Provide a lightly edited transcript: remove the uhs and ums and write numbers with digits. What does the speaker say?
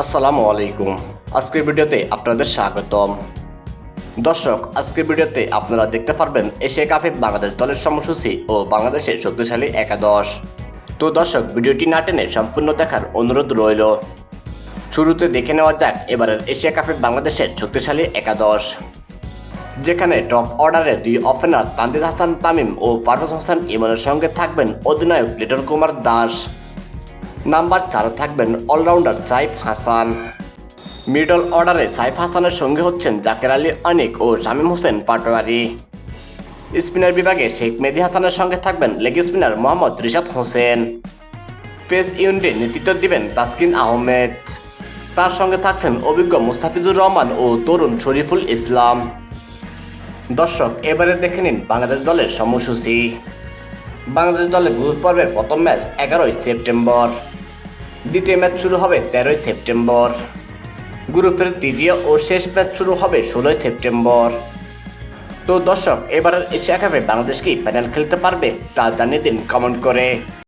আসসালামু আলাইকুম। আজকের ভিডিওতে আপনাদের স্বাগতম। দর্শক, আজকের ভিডিওতে আপনারা দেখতে পারবেন এশিয়া কাপে বাংলাদেশ দলের সময়সূচি ও বাংলাদেশের শক্তিশালী একাদশ। তো দর্শক, ভিডিওটি না টেনে সম্পূর্ণ দেখার অনুরোধ রইল। শুরুতে দেখে নেওয়া যাক এবারের এশিয়া কাপে বাংলাদেশের শক্তিশালী একাদশ, যেখানে টপ অর্ডারে দুই ওপেনার তানজিদ হাসান তামিম ও পারভেজ হোসেন ইমনের সঙ্গে থাকবেন অধিনায়ক লিটন কুমার দাস। নাম্বার 4 থাকবেন অলরাউন্ডার সাইফ হাসান। মিডল অর্ডারে সাইফ হাসানের সঙ্গে হচ্ছেন জাকের আলী অনিক ও শামীম হোসেন পাটোয়ারি। স্পিনার বিভাগে শেখ মেহেদী হাসানের সঙ্গে থাকবেন leg spinner Mohammad Rishad Hossain. Pace ইউনিটে নেতৃত্ব দিবেন তাসকিন আহমেদ। তার সঙ্গে থাকছেন অভিজ্ঞ মুস্তাফিজুর রহমান ও তরুণ শরীফুল ইসলাম। দর্শক, এবারে দেখে নিন বাংলাদেশ দলের সময়সূচি। বাংলাদেশ দলের গ্রুপ পর্বের প্রথম ম্যাচ 11ই সেপ্টেম্বর, দ্বিতীয় ম্যাচ শুরু হবে 13ই সেপ্টেম্বর, গ্রুপের তৃতীয় ও শেষ ম্যাচ শুরু হবে 16ই সেপ্টেম্বর। তো দর্শক, এবারের এশিয়া কাপে বাংলাদেশ কি ফাইনাল খেলতে পারবে তা জানিয়ে দিন কমেন্ট করে।